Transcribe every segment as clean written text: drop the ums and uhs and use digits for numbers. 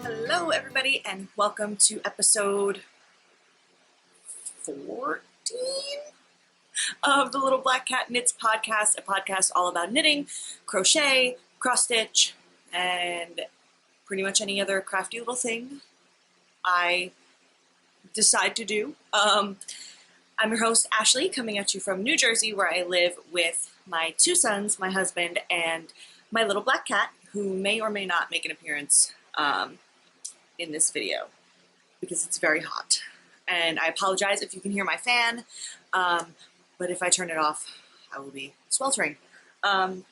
Hello everybody and welcome to episode 14 of the Little Black Cat Knits podcast, a podcast all about knitting, crochet, cross stitch, and pretty much any other crafty little thing I decide to do. I'm your host Ashley, coming at you from New Jersey, where I live with my two sons, my husband, and my little black cat, who may or may not make an appearance in this video because it's very hot. And I apologize if you can hear my fan, but if I turn it off, I will be sweltering. Let's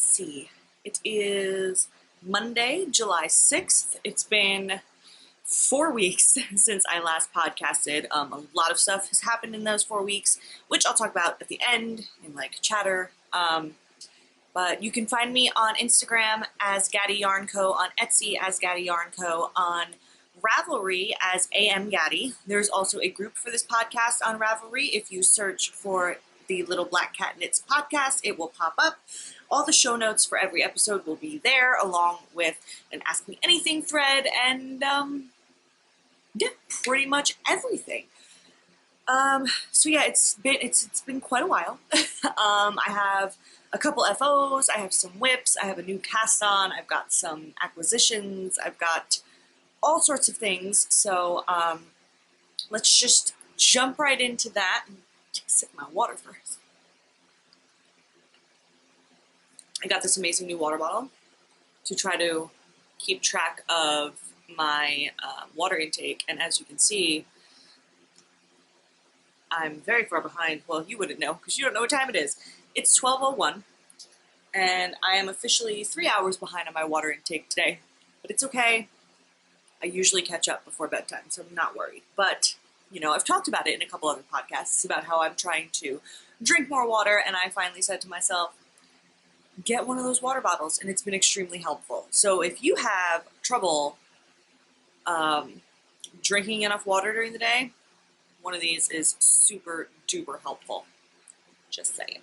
see. It is Monday, July 6th. It's been 4 weeks since I last podcasted. A lot of stuff has happened in those 4 weeks, which I'll talk about at the end in like chatter. But you can find me on Instagram as Gatti Yarn Co, on Etsy as Gatti Yarn Co, on Ravelry as AM Gatti. There's also a group for this podcast on Ravelry. If you search for the Little Black Cat Knits podcast, it will pop up. All the show notes for every episode will be there, along with an Ask Me Anything thread and yeah, pretty much everything. So yeah, it's been quite a while. I have a couple FOs, I have some whips, I have a new cast on, I've got some acquisitions, I've got all sorts of things. So let's just jump right into that and take a sip of my water first. I got this amazing new water bottle to try to keep track of my water intake, and as you can see, I'm very far behind. Well, you wouldn't know because you don't know what time it is. It's 12:01, and I am officially 3 hours behind on my water intake today, but it's okay. I usually catch up before bedtime, so I'm not worried. But, you know, I've talked about it in a couple other podcasts about how I'm trying to drink more water, and I finally said to myself, get one of those water bottles, and it's been extremely helpful. So if you have trouble drinking enough water during the day, one of these is super duper helpful. Just saying.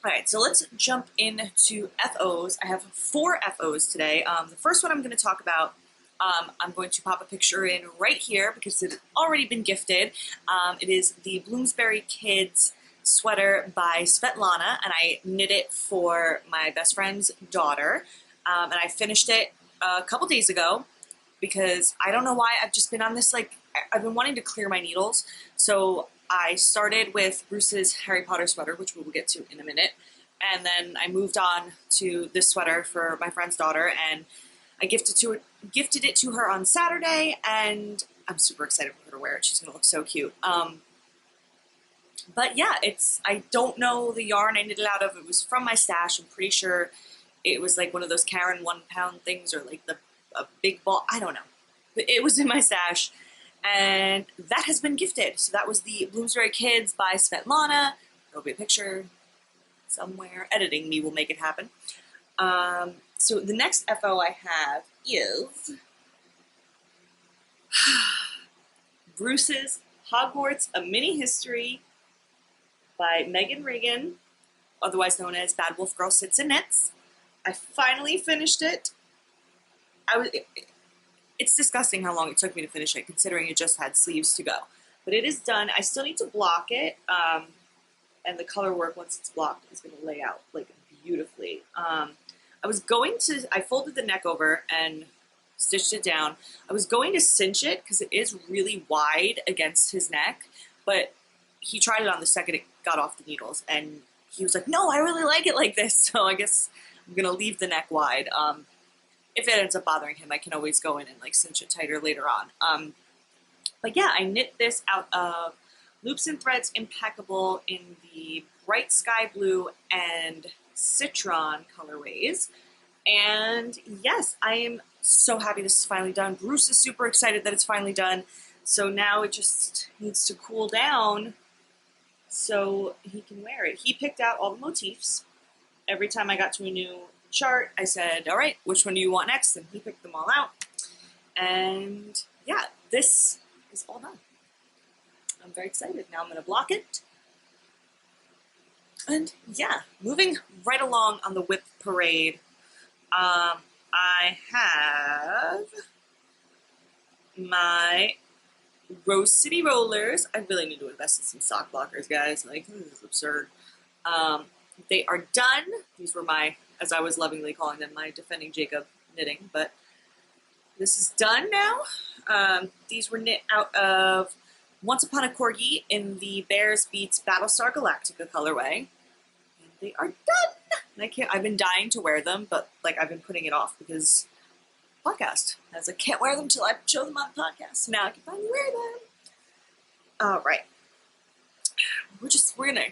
Alright, so let's jump into FOs. I have 4 FOs today. The first one I'm going to talk about, I'm going to pop a picture in right here because it's already been gifted. It is the Bloomsbury Kids sweater by Svetlana, and I knit it for my best friend's daughter. And I finished it a couple days ago because I don't know why, I've just been on this, like, I've been wanting to clear my needles. So I started with Bruce's Harry Potter sweater, which we will get to in a minute. And then I moved on to this sweater for my friend's daughter, and I gifted it to her on Saturday, and I'm super excited for her to wear it. She's going to look so cute. But yeah, I don't know the yarn I knit it out of. It was from my stash. I'm pretty sure it was like one of those Karen 1 pound things, or like a big ball. I don't know. But it was in my stash, and that has been gifted. So that was the Bloomsbury Kids by Svetlana. There'll be a picture somewhere. Editing me will make it happen. So the next FO I have is Bruce's Hogwarts, A Mini History by Megan Regan, otherwise known as Bad Wolf Girl Sits and Knits. I finally finished it. It's disgusting how long it took me to finish it, considering it just had sleeves to go. But it is done. I still need to block it, and the color work, once it's blocked, is going to lay out like beautifully. I folded the neck over and stitched it down. I was going to cinch it because it is really wide against his neck, but he tried it on the second it got off the needles, and he was like, no, I really like it like this. So I guess I'm going to leave the neck wide. If it ends up bothering him, I can always go in and like cinch it tighter later on. But yeah, I knit this out of Loops and Threads Impeccable in the bright sky blue and citron colorways. And yes, I am so happy this is finally done. Bruce is super excited that it's finally done. So now it just needs to cool down so he can wear it. He picked out all the motifs. Every time I got to a new chart, I said, all right, which one do you want next? And he picked them all out. And yeah, this is all done. I'm very excited. Now I'm going to block it. And yeah, moving right along on the whip parade. I have my Rose City rollers. I really need to invest in some sock blockers, guys. Like, this is absurd. They are done. These were my, as I was lovingly calling them, my Defending Jacob knitting, but this is done now. These were knit out of Once Upon a Corgi in the Bears Beats Battlestar Galactica colorway. And they are done. And I've been dying to wear them, but like I've been putting it off because podcast. I was like, can't wear them till I show them on the podcast. So now I can finally wear them. All right. We're gonna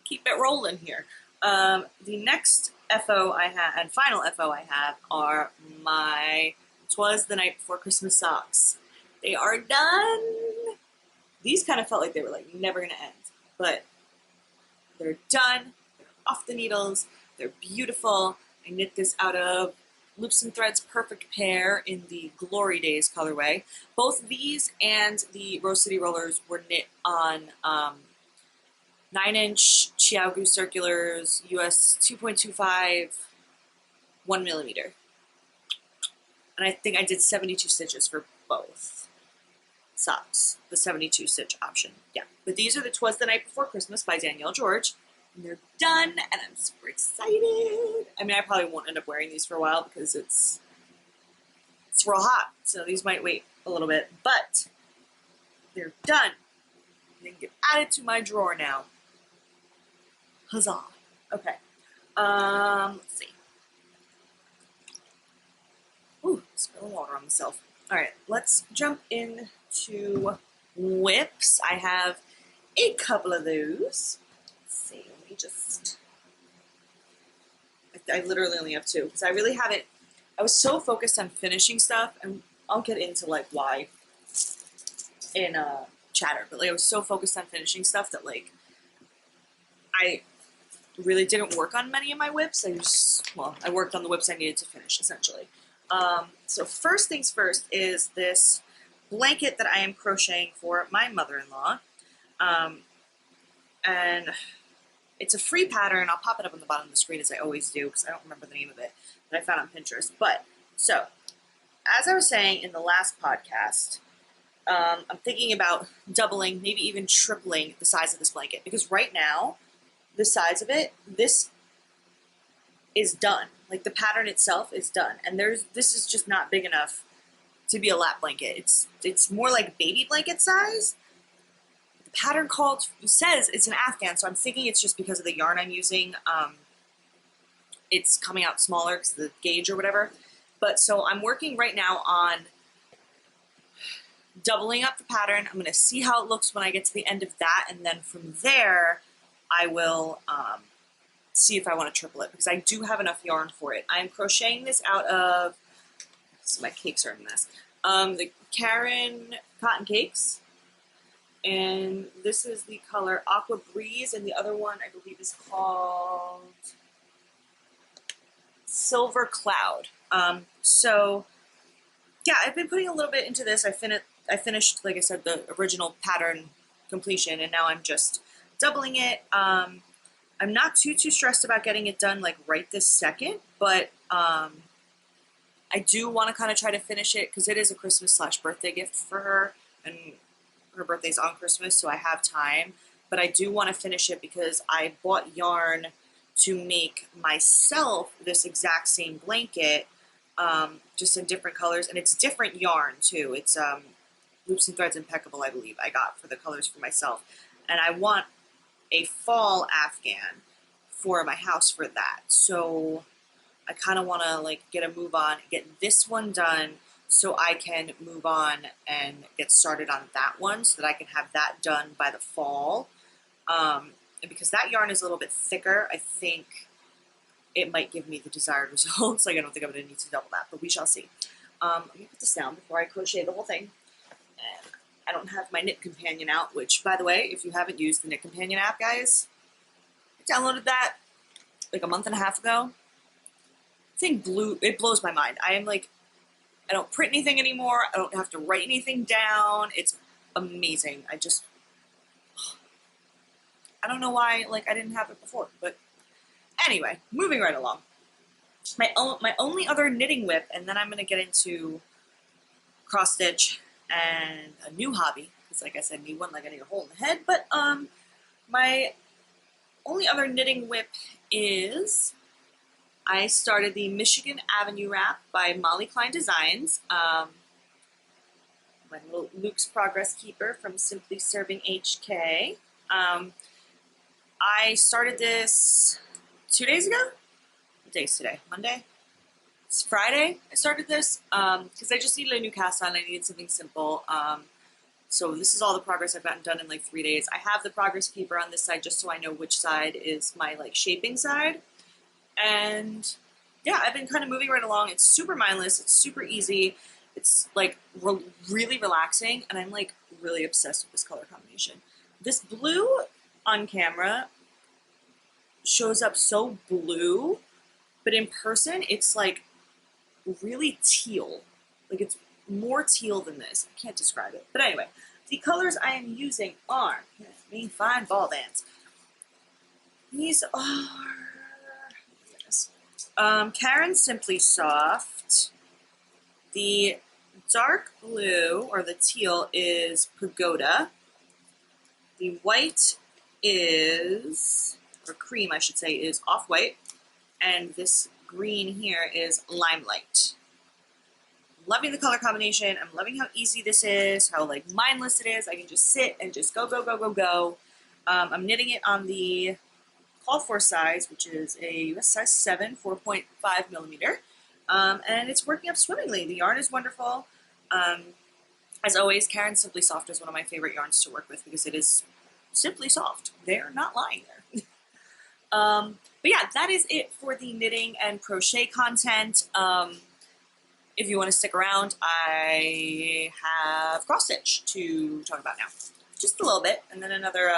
keep it rolling here. The next FO I have, and final FO I have, are my Twas the Night Before Christmas socks. They are done. These kind of felt like they were like never gonna end, but they're done. They're off the needles. They're beautiful. I knit this out of Loops and Threads Perfect Pair in the Glory Days colorway. Both these and the Rose City rollers were knit on 9-inch Chiaogu circulars, US 2.25, 1 millimeter. And I think I did 72 stitches for both socks, the 72 stitch option. Yeah, but these are the Twas the Night Before Christmas by Danielle George. And they're done, and I'm super excited. I mean, I probably won't end up wearing these for a while because it's real hot, so these might wait a little bit, but they're done. They can get added to my drawer now. Huzzah. Okay. Let's see. Ooh, spilling water on myself. All right, let's jump into whips. I have a couple of those. Let's see, let me just, I literally only have two because I really haven't, I was so focused on finishing stuff, and I'll get into like why in chatter, but like I was so focused on finishing stuff that like I really didn't work on many of my whips. I worked on the whips I needed to finish essentially. So first things first is this blanket that I am crocheting for my mother-in-law. And it's a free pattern. I'll pop it up on the bottom of the screen as I always do because I don't remember the name of it that I found on Pinterest. But so, as I was saying in the last podcast, I'm thinking about doubling, maybe even tripling the size of this blanket because right now, the size of it, this is done. Like the pattern itself is done, and this is just not big enough to be a lap blanket. It's more like baby blanket size. The pattern says it's an Afghan, so I'm thinking it's just because of the yarn I'm using. It's coming out smaller because of the gauge or whatever. But so I'm working right now on doubling up the pattern. I'm going to see how it looks when I get to the end of that, and then from there, I will see if I want to triple it because I do have enough yarn for it. I'm crocheting this out of, so my cakes are a mess, the Karen Cotton Cakes, and this is the color Aqua Breeze, and the other one I believe is called Silver Cloud. So yeah, I've been putting a little bit into this. I finished, like I said, the original pattern completion, and now I'm just doubling it. I'm not too stressed about getting it done like right this second, but I do want to kind of try to finish it because it is a Christmas/birthday gift for her, and her birthday's on Christmas, so I have time. But I do want to finish it because I bought yarn to make myself this exact same blanket, just in different colors, and it's different yarn too. It's Loops and Threads Impeccable, I believe, I got for the colors for myself, and I want a fall Afghan for my house for that. So I kind of want to like get a move on, get this one done so I can move on and get started on that one so that I can have that done by the fall. And because that yarn is a little bit thicker, I think it might give me the desired results. Like I don't think I'm going to need to double that, but we shall see. Let me put this down before I crochet the whole thing. And I don't have my Knit Companion out, which, by the way, if you haven't used the Knit Companion app, guys, I downloaded that like a month and a half ago. It blows my mind. I am like, I don't print anything anymore. I don't have to write anything down. It's amazing. I don't know why, like, I didn't have it before, but anyway, moving right along. my only other knitting whip, and then I'm going to get into cross stitch and a new hobby, because like I said, new one, like I need a hole in the head. But my only other knitting whip is I started the Michigan Avenue wrap by Molly Klein Designs. My little Luke's Progress Keeper from Simply Serving HK. I started this 2 days ago. What day is today? Monday? It's Friday. I started this because I just needed a new cast on. I needed something simple. So this is all the progress I've gotten done in like 3 days. I have the progress keeper on this side just so I know which side is my like shaping side. And yeah, I've been kind of moving right along. It's super mindless. It's super easy. It's like really relaxing, and I'm like really obsessed with this color combination. This blue on camera shows up so blue, but in person it's like really teal. Like it's more teal than this. I can't describe it. But anyway, the colors I am using are, let me find ball bands. These are Karen Simply Soft. The dark blue, or the teal, is Pagoda. The white is, or cream I should say, is Off-White. And this green here is Limelight. Loving the color combination. I'm loving how easy this is, how like mindless it is. I can just sit and just go, go, go, go, go. I'm knitting it on the called for size, which is a size 7, 4.5 millimeter. And it's working up swimmingly. The yarn is wonderful. As always, Karen Simply Soft is one of my favorite yarns to work with because it is simply soft. They're not lying there. But yeah, that is it for the knitting and crochet content. If you want to stick around, I have cross stitch to talk about now, just a little bit, and then another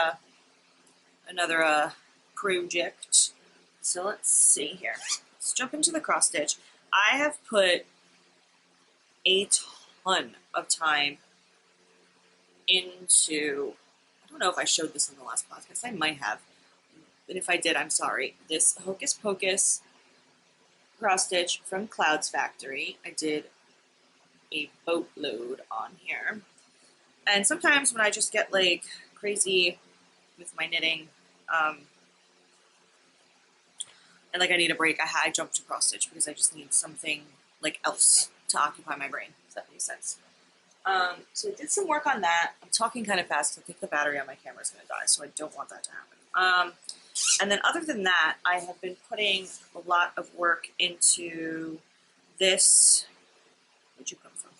project. So let's see here. Let's jump into the cross stitch. I have put a ton of time into, I don't know if I showed this in the last podcast, I might have, and if I did, I'm sorry. This Hocus Pocus cross stitch from Clouds Factory. I did a boatload on here. And sometimes when I just get like crazy with my knitting, and like I need a break, I jump to cross stitch because I just need something like else to occupy my brain, if that makes sense. So I did some work on that. I'm talking kind of fast. I think the battery on my camera is going to die, so I don't want that to happen. And then other than that, I have been putting a lot of work into this. Where'd you come from?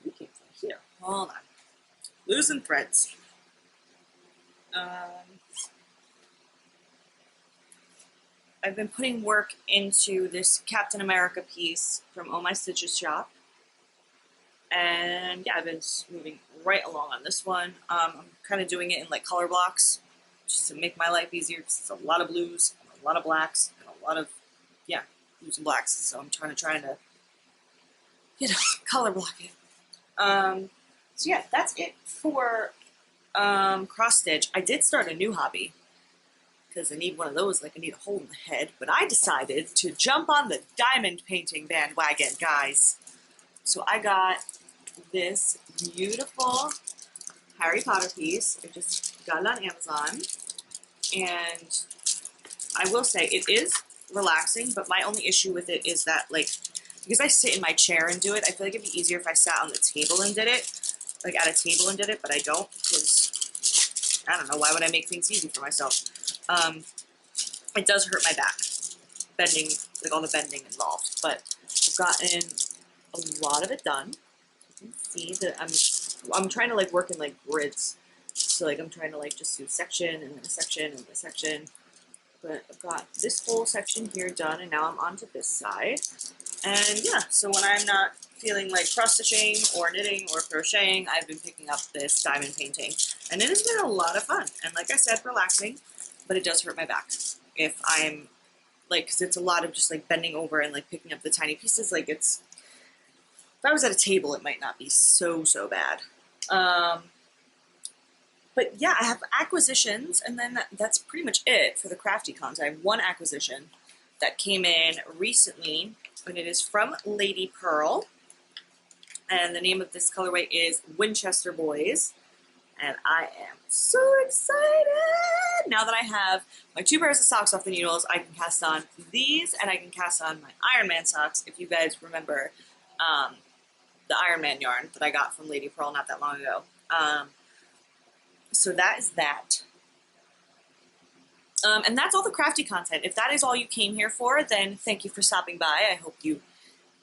You came from here. Hold on. Losing threads. I've been putting work into this Captain America piece from Oh My Stitches shop. And yeah, I've been moving right along on this one. I'm kind of doing it in like color blocks just to make my life easier because it's a lot of blues, and a lot of blacks, and a lot of, yeah, blues and blacks. So I'm trying to you know, color block it. So yeah, that's it for cross stitch. I did start a new hobby because I need one of those, like I need a hole in the head, but I decided to jump on the diamond painting bandwagon, guys. So I got this beautiful Harry Potter piece. I just got it on Amazon, and I will say it is relaxing, but my only issue with it is that, like, because I sit in my chair and do it, I feel like it'd be easier if I sat on the table and did it, like at a table and did it, but I don't, because, I don't know, why would I make things easy for myself? It does hurt my back, bending, like all the bending involved, but I've gotten a lot of it done. You can see that I'm trying to like work in like grids, so like I'm trying to like just do a section and then a section and then a section, but I've got this whole section here done, and now I'm on to this side. And yeah, so when I'm not feeling like cross-stitching or knitting or crocheting, I've been picking up this diamond painting. And it has been a lot of fun. And like I said, relaxing, but it does hurt my back. If I'm, like, because it's a lot of just like bending over and like picking up the tiny pieces. Like it's, if I was at a table, it might not be so bad. But yeah, I have acquisitions, and then that's pretty much it for the crafty cons. I have one acquisition. that came in recently, and it is from Lady Pearl. And the name of this colorway is Winchester Boys. And I am so excited! Now that I have my 2 pairs of socks off the needles, I can cast on these, and I can cast on my Iron Man socks, if you guys remember the Iron Man yarn that I got from Lady Pearl not that long ago. So that is that. And that's all the crafty content. If that is all you came here for, then thank you for stopping by. I hope you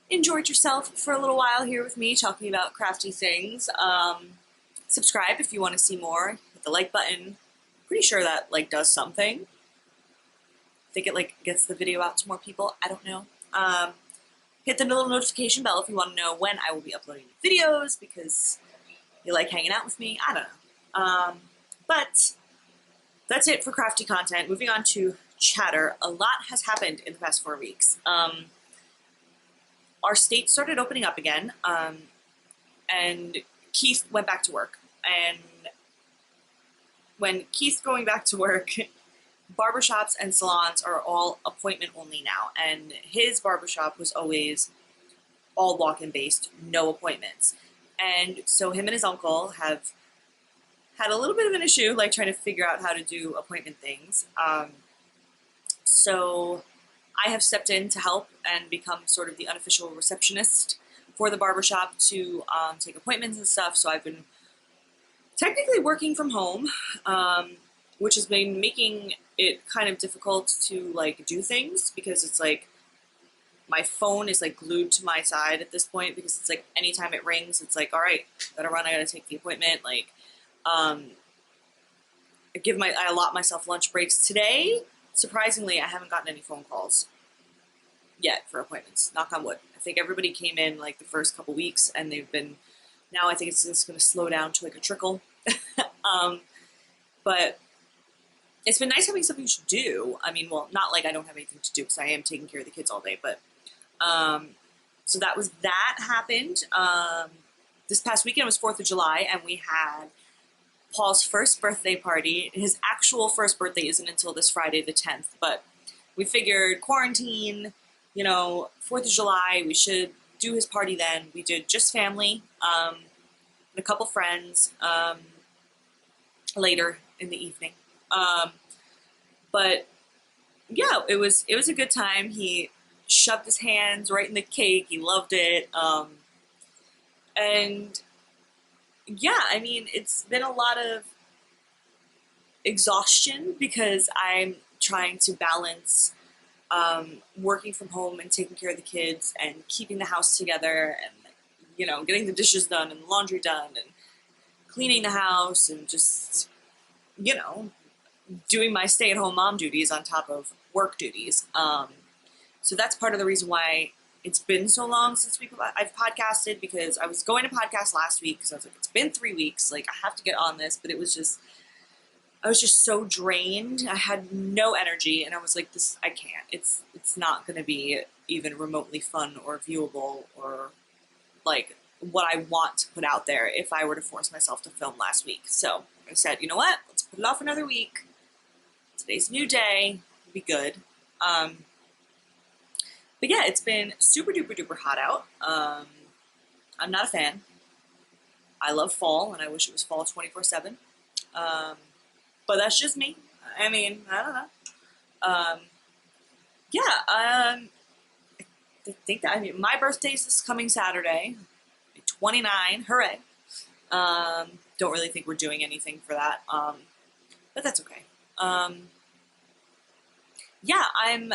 enjoyed yourself for a little while here with me talking about crafty things. Subscribe if you want to see more. Hit the like button. Pretty sure that like does something. I think it like gets the video out to more people. I don't know. Hit the little notification bell if you want to know when I will be uploading videos, because you like hanging out with me. I don't know. But that's it for crafty content. Moving on to chatter. A lot has happened in the past 4 weeks. Our state started opening up again, and Keith went back to work. And when Keith's going back to work, barbershops and salons are all appointment only now. And his barbershop was always all walk-in based, no appointments. And so him and his uncle have had a little bit of an issue, like trying to figure out how to do appointment things. So I have stepped in to help and become sort of the unofficial receptionist for the barbershop to take appointments and stuff. So I've been technically working from home, which has been making it kind of difficult to like do things, because it's like my phone is like glued to my side at this point, because it's like anytime it rings, it's like, all right, gotta run, I gotta take the appointment. Like, I allot myself lunch breaks. Today, surprisingly, I haven't gotten any phone calls yet for appointments. Knock on wood. I think everybody came in like the first couple weeks, and they've been, now I think it's just going to slow down to like a trickle. But it's been nice having something to do. I mean, well, not like I don't have anything to do, because I am taking care of the kids all day, but so that happened. This past weekend was 4th of July, and we had Paul's first birthday party. His actual first birthday isn't until this Friday the 10th, but we figured quarantine, you know, 4th of July, we should do his party then. We did just family, and a couple friends later in the evening. But yeah, it was a good time. He shoved his hands right in the cake. He loved it. And yeah, I mean, it's been a lot of exhaustion, because I'm trying to balance working from home and taking care of the kids and keeping the house together, and, you know, getting the dishes done and the laundry done and cleaning the house, and just, you know, doing my stay-at-home mom duties on top of work duties. So that's part of the reason why it's been so long since I've podcasted, because I was going to podcast last week, because I was like, it's been 3 weeks, like, I have to get on this, but it was just, I was just so drained. I had no energy, and I was like, this, I can't. It's not going to be even remotely fun or viewable, or like what I want to put out there if I were to force myself to film last week. So I said, you know what? Let's put it off another week. Today's a new day. It'll be good. But yeah, it's been super duper duper hot out. I'm not a fan. I love fall, and I wish it was fall 24/7. But that's just me. I mean, I don't know. I think that, I mean, my birthday's this coming Saturday, 29, hooray. Don't really think we're doing anything for that, but that's okay. Yeah, I'm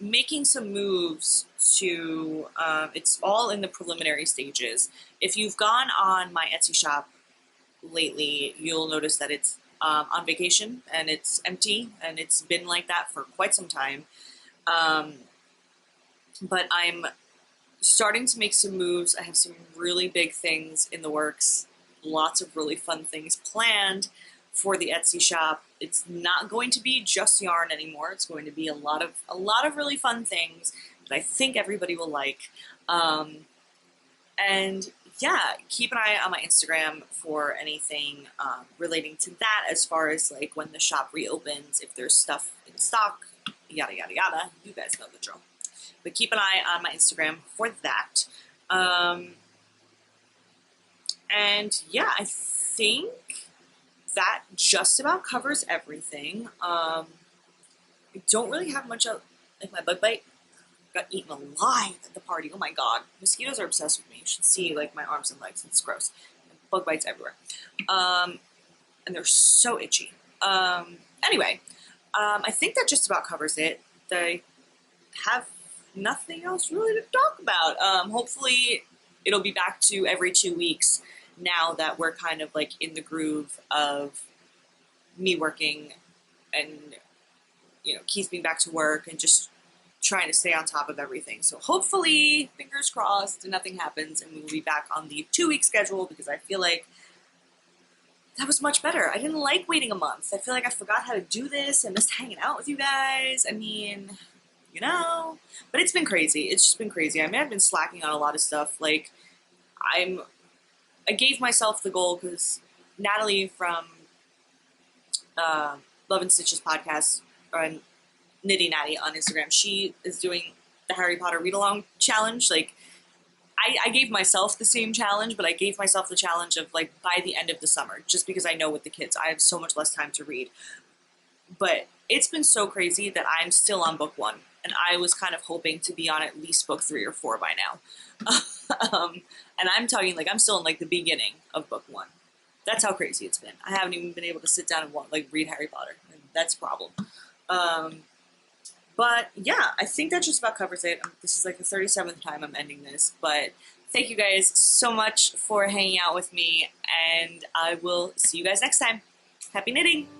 making some moves to, it's all in the preliminary stages. If you've gone on my Etsy shop lately, you'll notice that it's on vacation, and it's empty, and it's been like that for quite some time. But I'm starting to make some moves. I have some really big things in the works, lots of really fun things planned for the Etsy shop. It's not going to be just yarn anymore. It's going to be a lot of really fun things that I think everybody will like. And yeah, keep an eye on my Instagram for anything relating to that, as far as like when the shop reopens, if there's stuff in stock, yada, yada, yada. You guys know the drill. But keep an eye on my Instagram for that. And yeah, I think that just about covers everything. I don't really have much of, like, my bug bite got eaten alive at the party. Oh my god. Mosquitoes are obsessed with me. You should see, like, my arms and legs. It's gross. Bug bites everywhere. And they're so itchy. Anyway, I think that just about covers it. I have nothing else really to talk about. Hopefully it'll be back to every 2 weeks now that we're kind of, like, in the groove of me working and, you know, Keith being back to work and just trying to stay on top of everything. So hopefully, fingers crossed, nothing happens and we will be back on the 2-week schedule, because I feel like that was much better. I didn't like waiting a month. I feel like I forgot how to do this. I missed hanging out with you guys. I mean, you know, but it's been crazy. It's just been crazy. I mean, I've been slacking on a lot of stuff. Like, I gave myself the goal because Natalie from Love and Stitches podcast, or Nitty Natty on Instagram, she is doing the Harry Potter read-along challenge. Like, I gave myself the same challenge, but I gave myself the challenge of, like, by the end of the summer, just because I know with the kids, I have so much less time to read. But it's been so crazy that I'm still on book 1, and I was kind of hoping to be on at least book 3 or 4 by now. And I'm talking, like, I'm still in, like, the beginning of book 1. That's how crazy it's been. I haven't even been able to sit down and, like, read Harry Potter. And that's a problem. But yeah, I think that just about covers it. This is like the 37th time I'm ending this, but thank you guys so much for hanging out with me, and I will see you guys next time. Happy knitting!